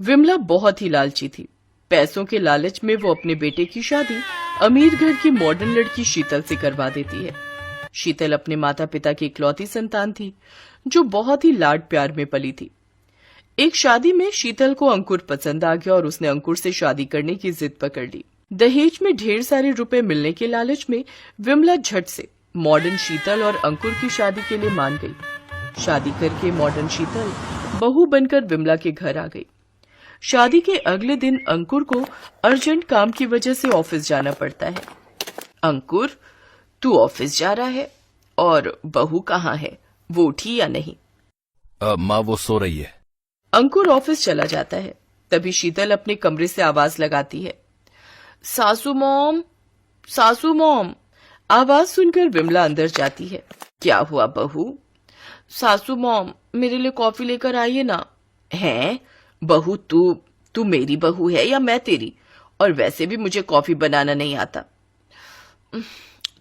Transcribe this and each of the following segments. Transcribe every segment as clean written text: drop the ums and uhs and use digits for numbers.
विमला बहुत ही लालची थी। पैसों के लालच में वो अपने बेटे की शादी अमीर घर की मॉडर्न लड़की शीतल से करवा देती है। शीतल अपने माता पिता की इकलौती संतान थी जो बहुत ही लाड प्यार में पली थी। एक शादी में शीतल को अंकुर पसंद आ गया और उसने अंकुर से शादी करने की जिद पकड़ ली। दहेज में ढेर सारे रुपए मिलने के लालच में विमला झट से मॉडर्न शीतल और अंकुर की शादी के लिए मान गई। शादी करके मॉडर्न शीतल बहू बनकर विमला के घर आ गई। शादी के अगले दिन अंकुर को अर्जेंट काम की वजह से ऑफिस जाना पड़ता है। अंकुर, तू ऑफिस जा रहा है और बहू कहाँ है? वो उठी या नहीं? माँ वो सो रही है। अंकुर ऑफिस चला जाता है। तभी शीतल अपने कमरे से आवाज लगाती है, सासू मॉम, सासू मॉम। आवाज सुनकर विमला अंदर जाती है। क्या हुआ बहू? सासू मॉम, मेरे लिए कॉफी लेकर आइए ना। हैं बहू, तू मेरी बहू है या मैं तेरी? और वैसे भी मुझे कॉफी बनाना नहीं आता।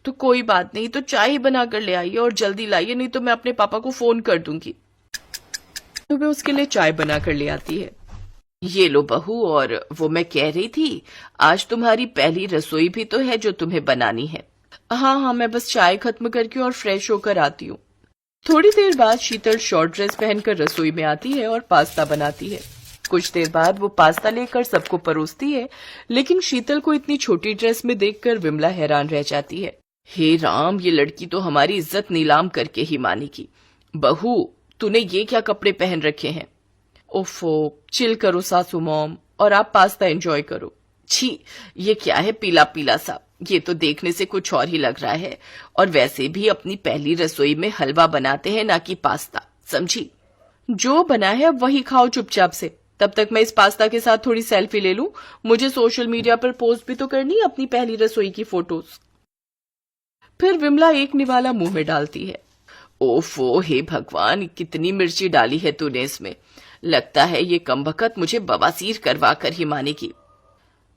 तो कोई बात नहीं, तो चाय ही बनाकर ले आइए और जल्दी लाइए, नहीं तो मैं अपने पापा को फोन कर दूंगी। तो वे उसके लिए चाय बनाकर ले आती है। ये लो बहू, और वो मैं कह रही थी, आज तुम्हारी पहली रसोई भी तो है जो तुम्हें बनानी है। हाँ, मैं बस चाय खत्म करके और फ्रेश होकर आती हूँ। थोड़ी देर बाद शीतल शॉर्ट ड्रेस पहनकर रसोई में आती है और पास्ता बनाती है। कुछ देर बाद वो पास्ता लेकर सबको परोसती है, लेकिन शीतल को इतनी छोटी ड्रेस में देखकर विमला हैरान रह जाती है। हे राम, ये लड़की तो हमारी इज्जत नीलाम करके ही मानेगी। बहू, तूने ये क्या कपड़े पहन रखे हैं? ओफो, चिल करो सासू मॉम, और आप पास्ता एंजॉय करो। छी, ये क्या है पीला पीला सा? ये तो देखने से कुछ और ही लग रहा है। और वैसे भी अपनी पहली रसोई में हलवा बनाते हैं, ना कि पास्ता, समझी? जो बना है अब वही खाओ चुपचाप से। तब तक मैं इस पास्ता के साथ थोड़ी सेल्फी ले लूं। मुझे सोशल मीडिया पर पोस्ट भी तो करनी है अपनी पहली रसोई की फोटोज। फिर विमला एक निवाला मुंह में डालती है। ओफो, हे भगवान, कितनी मिर्ची डाली है तूने इसमें। लगता है ये कमबख्त मुझे बवासीर करवा कर ही मानेगी।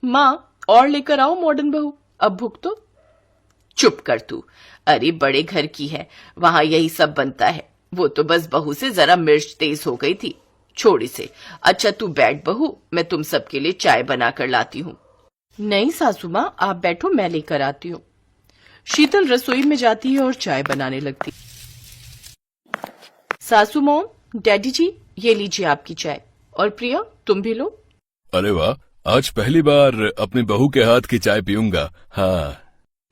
माँ, और लेकर आओ मॉडर्न बहू, अब भूख तो। चुप कर तू। अरे बड़े घर की है, वहां यही सब बनता है। वो तो बस बहू से जरा मिर्च तेज हो गई थी। छोड़ इसे। अच्छा तू बैठ बहू, मैं तुम सबके लिए चाय बना कर लाती हूँ। नहीं सासू माँ, आप बैठो, मैं लेकर आती हूँ। शीतल रसोई में जाती है और चाय बनाने लगती। सासू मॉम, डैडी जी, ये लीजिए आपकी चाय, और प्रिया तुम भी लो। अरे वाह, आज पहली बार अपनी बहू के हाथ की चाय पीऊंगा। हाँ।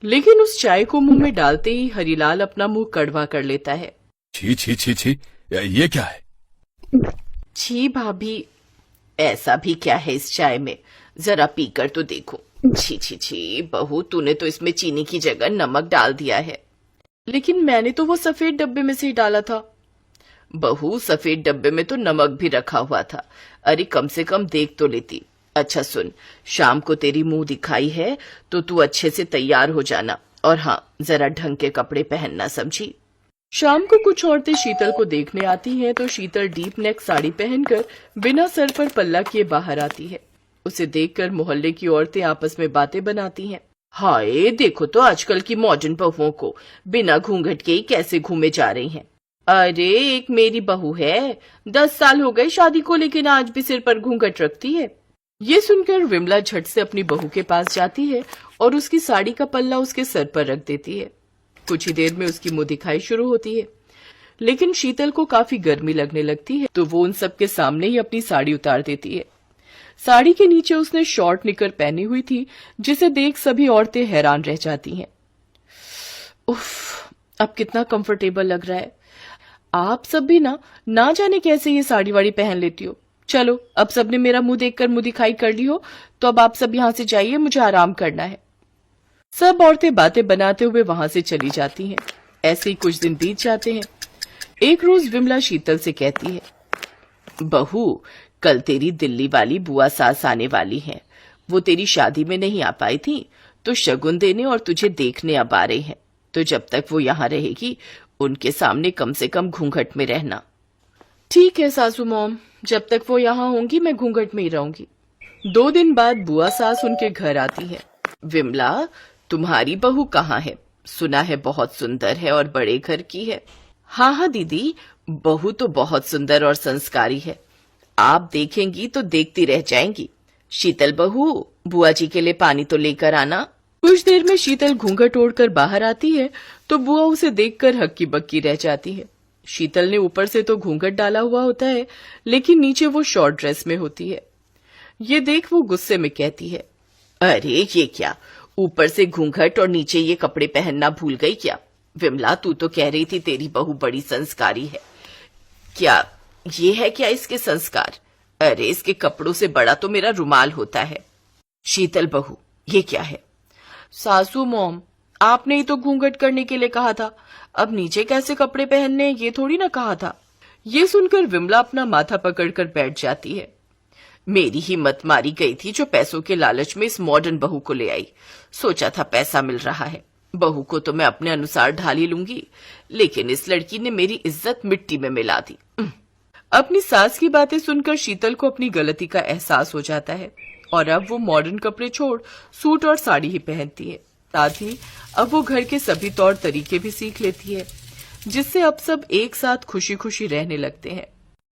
लेकिन उस चाय को मुंह में डालते ही हरिलाल अपना मुंह कड़वा कर लेता है। छी छी छी छी, ये क्या है? छी भाभी, ऐसा भी क्या है इस चाय में? जरा पीकर तो देखो। छी छी छी बहू, तूने तो इसमें चीनी की जगह नमक डाल दिया है। लेकिन मैंने तो वो सफेद डब्बे में से ही डाला था। बहू, सफेद डब्बे में तो नमक भी रखा हुआ था। अरे कम से कम देख तो लेती। अच्छा सुन, शाम को तेरी मुंह दिखाई है तो तू अच्छे से तैयार हो जाना, और हाँ, जरा ढंग के कपड़े पहनना, समझी? शाम को कुछ औरतें शीतल को देखने आती हैं तो शीतल डीप नेक साड़ी पहनकर बिना सर पर पल्ला किए बाहर आती है। उसे देखकर मोहल्ले की औरतें आपस में बातें बनाती हैं। हाय, देखो तो आजकल की मॉडर्न बहुओं को बिना घूंघट के ही कैसे घूमे जा रही हैं। अरे एक मेरी बहू है, 10 साल हो गए शादी को, लेकिन आज भी सिर पर घूंघट रखती है। ये सुनकर विमला झट से अपनी बहू के पास जाती है और उसकी साड़ी का पल्ला उसके सर पर रख देती है। कुछ ही देर में उसकी मुंह दिखाई शुरू होती है, लेकिन शीतल को काफी गर्मी लगने लगती है तो वो उन सबके सामने ही अपनी साड़ी उतार देती है। साड़ी के नीचे उसने शॉर्ट निकर पहनी हुई थी, जिसे देख सभी औरतें हैरान रह जाती हैं। उफ, अब कितना कंफर्टेबल लग रहा है। आप सब भी ना जाने कैसे ये साड़ी वाड़ी पहन लेती हो। चलो, अब सबने मेरा मुंह देखकर मुंह दिखाई कर ली हो तो अब आप सब यहाँ से जाइए, मुझे आराम करना है। सब औरतें बातें बनाते हुए वहां से चली जाती हैं। ऐसे ही कुछ दिन बीत जाते हैं। एक रोज विमला शीतल से कहती है, बहू, कल तेरी दिल्ली वाली बुआ सास आने वाली हैं। वो तेरी शादी में नहीं आ पाई थी तो शगुन देने और तुझे देखने अब आ रहे हैं। तो जब तक वो यहाँ रहेगी उनके सामने कम से कम घूंघट में रहना। ठीक है सासू मॉम, जब तक वो यहाँ होंगी मैं घूंघट में ही रहूंगी। 2 दिन बाद बुआ सास उनके घर आती है। विमला, तुम्हारी बहू कहाँ है? सुना है बहुत सुंदर है और बड़े घर की है। हाँ दीदी, बहू तो बहुत सुंदर और संस्कारी है, आप देखेंगी तो देखती रह जाएंगी। शीतल बहू, बुआ जी के लिए पानी तो लेकर आना। कुछ देर में शीतल घूंघट ओढ़कर बाहर आती है तो बुआ उसे देखकर हक्की बक्की रह जाती है। शीतल ने ऊपर से तो घूंघट डाला हुआ होता है, लेकिन नीचे वो शॉर्ट ड्रेस में होती है। ये देख वो गुस्से में कहती है, अरे ये क्या, ऊपर से घूंघट और नीचे ये कपड़े पहनना भूल गई क्या? विमला, तू तो कह रही थी तेरी बहू बड़ी संस्कारी है, क्या ये है क्या इसके संस्कार? अरे इसके कपड़ों से बड़ा तो मेरा रुमाल होता है। शीतल बहू, ये क्या है? सासू मॉम, आपने ही तो घूंघट करने के लिए कहा था, अब नीचे कैसे कपड़े पहनने ये थोड़ी ना कहा था। ये सुनकर विमला अपना माथा पकड़कर बैठ जाती है। मेरी ही मत मारी गई थी जो पैसों के लालच में इस मॉडर्न बहू को ले आई। सोचा था पैसा मिल रहा है, बहू को तो मैं अपने अनुसार ढाल ही लूंगी, लेकिन इस लड़की ने मेरी इज्जत मिट्टी में मिला दी। अपनी सास की बातें सुनकर शीतल को अपनी गलती का एहसास हो जाता है और अब वो मॉडर्न कपड़े छोड़ सूट और साड़ी ही पहनती है। साथ ही अब वो घर के सभी तौर तरीके भी सीख लेती है, जिससे अब सब एक साथ खुशी खुशी रहने लगते हैं।